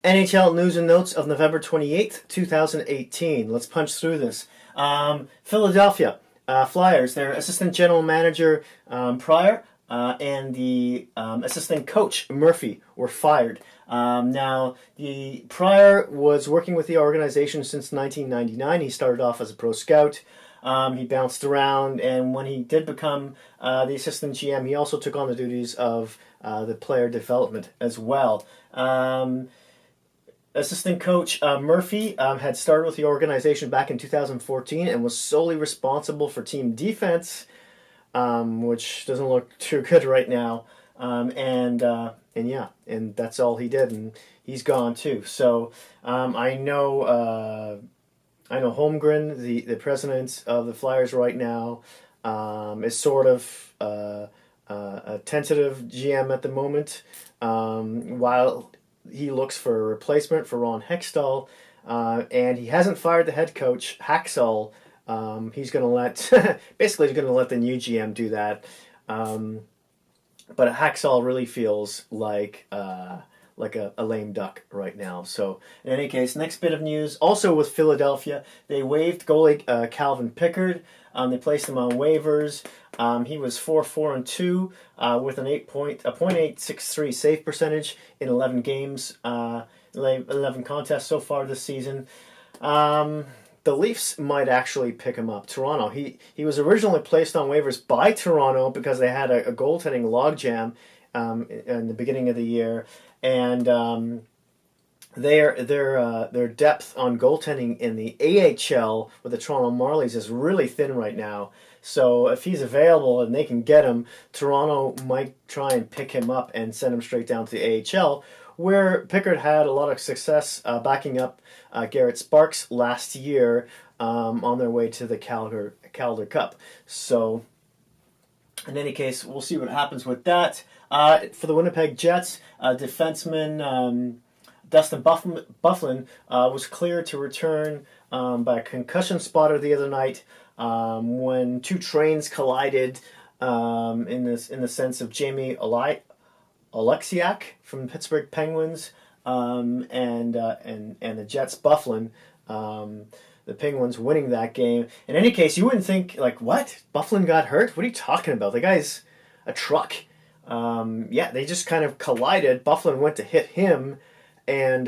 NHL news and notes of November 28th, 2018. Let's punch through this. Philadelphia Flyers, their assistant general manager Pryor and the assistant coach Murphy were fired. Now, the Pryor was working with the organization since 1999. He started off as a pro scout. He bounced around, and when he did become the assistant GM, he also took on the duties of the player development as well. Assistant coach Murphy had started with the organization back in 2014 and was solely responsible for team defense, which doesn't look too good right now. And that's all he did, and he's gone too. So I know Holmgren, the president of the Flyers right now, is sort of a tentative GM at the moment, while he looks for a replacement for Ron Hextall, and he hasn't fired the head coach Haxall. He's going to let basically he's going to let the new GM do that. But Haxall really feels like a lame duck right now. So in any case, next bit of news. Also with Philadelphia, they waived goalie Calvin Pickard. They placed him on waivers. He was 4-4-2 with an .863 save percentage in 11 games, 11 contests so far this season. The Leafs might actually pick him up. Toronto. He was originally placed on waivers by Toronto because they had a goaltending logjam in the beginning of the year, and their depth on goaltending in the AHL with the Toronto Marlies is really thin right now. So if he's available and they can get him, Toronto might try and pick him up and send him straight down to the AHL, where Pickard had a lot of success backing up Garrett Sparks last year on their way to the Calder Cup. So in any case, we'll see what happens with that. For the Winnipeg Jets, defenseman Dustin Byfuglien was cleared to return by a concussion spotter the other night when two trains collided in the sense of Jamie Oleksiak from the Pittsburgh Penguins and the Jets Byfuglien. The Penguins winning that game. In any case, you wouldn't think, like, what? Byfuglien got hurt? What are you talking about? The guy's a truck. They just kind of collided. Byfuglien went to hit him, and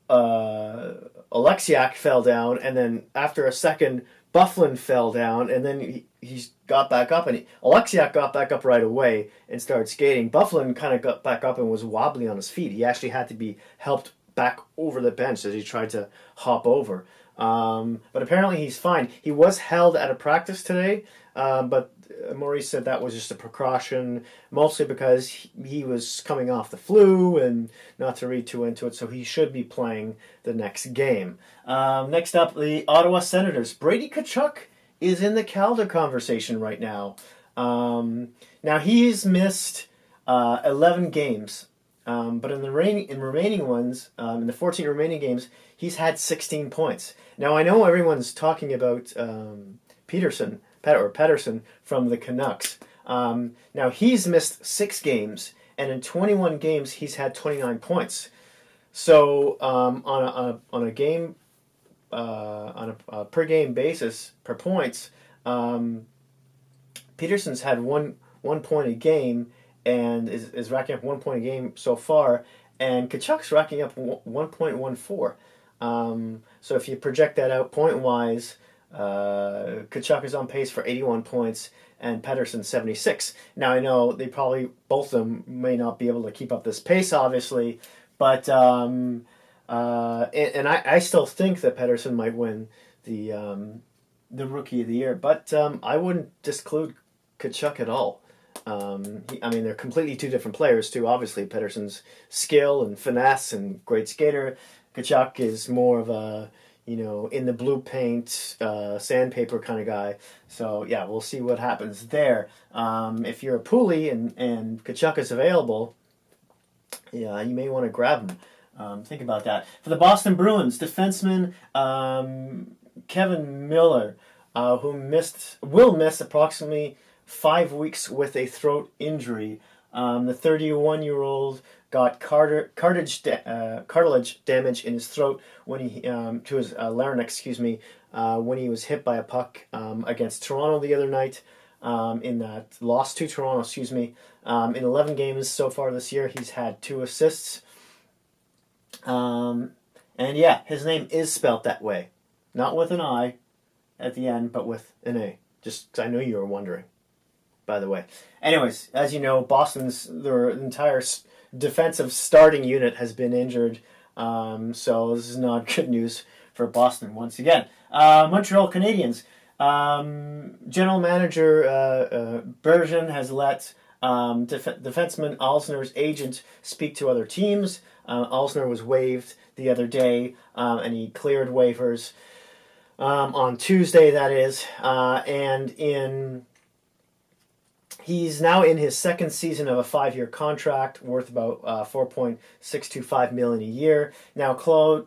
Oleksiak fell down, and then after a second, Byfuglien fell down, and then he got back up, and Oleksiak got back up right away and started skating. Byfuglien kind of got back up and was wobbly on his feet. He actually had to be helped back over the bench as he tried to hop over. But apparently he's fine. He was held at a practice today, but Maurice said that was just a precaution, mostly because he was coming off the flu, and not to read too into it, so he should be playing the next game. Next up, the Ottawa Senators. Brady Tkachuk is in the Calder conversation right now. Now, he's missed 11 games, but in the remaining ones, in the 14 remaining games, he's had 16 points. Now, I know everyone's talking about Pedersen from the Canucks. Now, he's missed 6 games, and in 21 games, he's had 29 points. So, on a game, on a per game basis, per points, Pedersen's had one point a game and is racking up 1 point a game so far, and Tkachuk's racking up 1.14. So if you project that out point-wise, Tkachuk is on pace for 81 points and Pedersen 76. Now, I know both of them may not be able to keep up this pace, obviously, but I still think that Pedersen might win the Rookie of the Year, but I wouldn't disclude Tkachuk at all. They're completely two different players too. Obviously, Pedersen's skill and finesse and great skater. Tkachuk is more of a, in the blue paint, sandpaper kind of guy. So, yeah, we'll see what happens there. If you're a Pooley and Tkachuk is available, yeah, you may want to grab him. Think about that. For the Boston Bruins, defenseman Kevin Miller, who will miss approximately 5 weeks with a throat injury. The 31-year-old got cartilage damage in his throat when he to his larynx, when he was hit by a puck against Toronto the other night. In that loss to Toronto, in 11 games so far this year, he's had 2 assists. And yeah, his name is spelt that way, not with an I at the end, but with an A. Just because I know you were wondering, by the way. Anyways, as you know, their entire defensive starting unit has been injured, so this is not good news for Boston once again. Montreal Canadiens. General manager Bergen has let defenseman Alzner's agent speak to other teams. Alzner was waived the other day, and he cleared waivers on Tuesday, that is. He's now in his second season of a 5-year contract worth about $4.625 million a year. Now, Claude.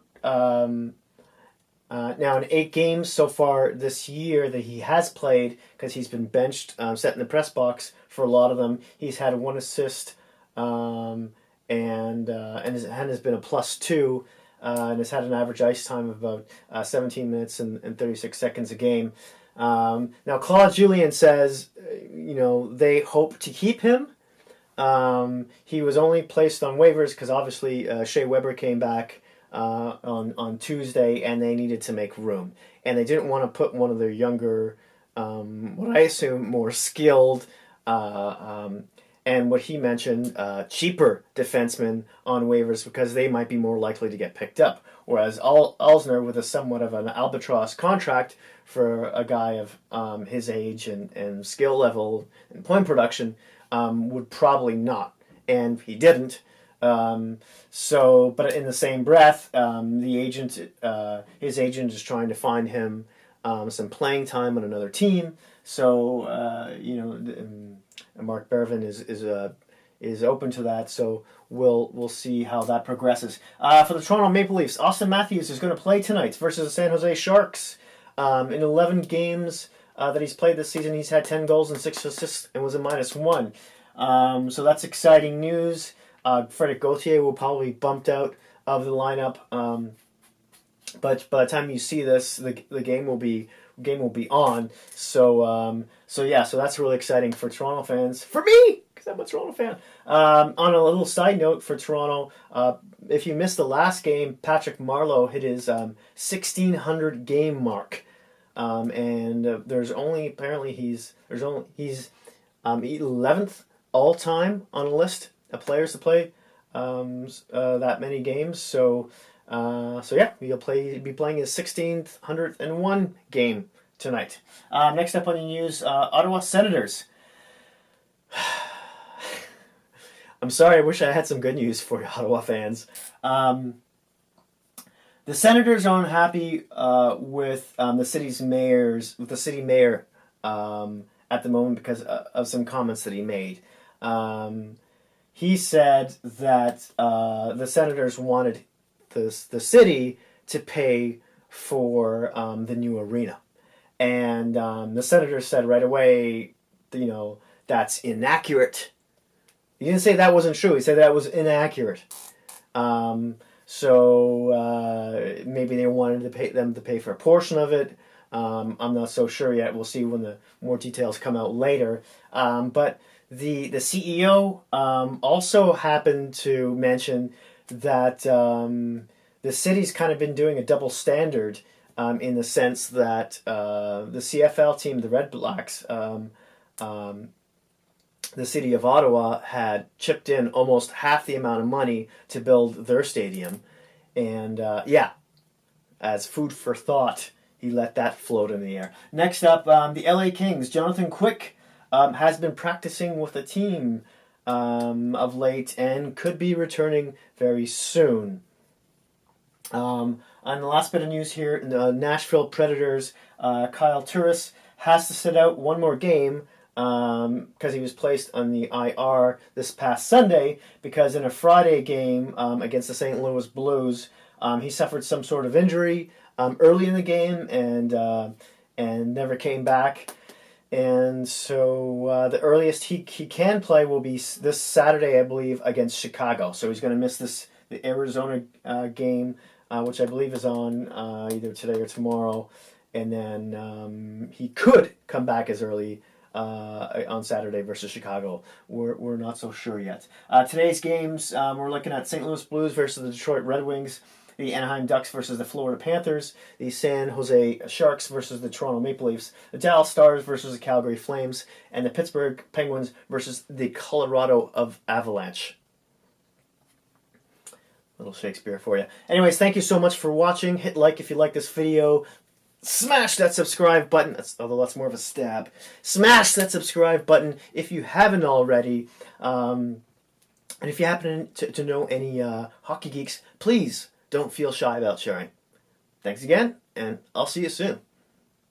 Now, in 8 games so far this year that he has played, because he's been benched, set in the press box for a lot of them, he's had 1 assist and has been a +2, and has had an average ice time of about 17 minutes and 36 seconds a game. Now, Claude Julien says, they hope to keep him. He was only placed on waivers because obviously Shea Weber came back on Tuesday, and they needed to make room, and they didn't want to put one of their younger, what I assume more skilled, and what he mentioned, cheaper defensemen on waivers because they might be more likely to get picked up. Whereas Alzner, with a somewhat of an albatross contract for a guy of his age and skill level and point production, would probably not, and he didn't. But in the same breath, his agent is trying to find him some playing time on another team. So Mark Bervin is open to that. So we'll see how that progresses. For the Toronto Maple Leafs, Austin Matthews is going to play tonight versus the San Jose Sharks. In 11 games that he's played this season, he's had 10 goals and 6 assists and was a -1. So that's exciting news. Frederic Gauthier will probably be bumped out of the lineup, but by the time you see this, the game will be on. So that's really exciting for Toronto fans. For me, because I'm a Toronto fan. On a little side note for Toronto, if you missed the last game, Patrick Marleau hit his 1,600 game mark, and there's only apparently he's 11th all time on a list of players to play that many games. So yeah, he'll be playing his 1,601 game tonight. Next up on the news, Ottawa Senators. I'm sorry, I wish I had some good news for you, Ottawa fans. The Senators are unhappy with the city mayor at the moment because of some comments that he made. He said that the Senators wanted the city to pay for the new arena. And the Senators said right away, that's inaccurate. He didn't say that wasn't true. He said that was inaccurate. So maybe they wanted them to pay for a portion of it. I'm not so sure yet. We'll see when the more details come out later. But the CEO also happened to mention that the city's kind of been doing a double standard in the sense that the CFL team, the Red Blacks, the city of Ottawa had chipped in almost half the amount of money to build their stadium. And as food for thought, he let that float in the air. Next up, the LA Kings. Jonathan Quick has been practicing with the team of late and could be returning very soon. On the last bit of news here, the Nashville Predators, Kyle Turris has to sit out one more game because he was placed on the IR this past Sunday because in a Friday game against the St. Louis Blues, he suffered some sort of injury early in the game and never came back. And so the earliest he can play will be this Saturday, I believe, against Chicago. So he's going to miss the Arizona game, which I believe is on either today or tomorrow. And then he could come back as early on Saturday versus Chicago. We're not so sure yet. Today's games, we're looking at St. Louis Blues versus the Detroit Red Wings, the Anaheim Ducks versus the Florida Panthers, the San Jose Sharks versus the Toronto Maple Leafs, the Dallas Stars versus the Calgary Flames, and the Pittsburgh Penguins versus the Colorado Avalanche. Little Shakespeare for you. Anyways, thank you so much for watching. Hit like if you like this video. Smash that subscribe button. Although that's more of a stab. Smash that subscribe button if you haven't already. And if you happen to know any hockey geeks, please don't feel shy about sharing. Thanks again, and I'll see you soon.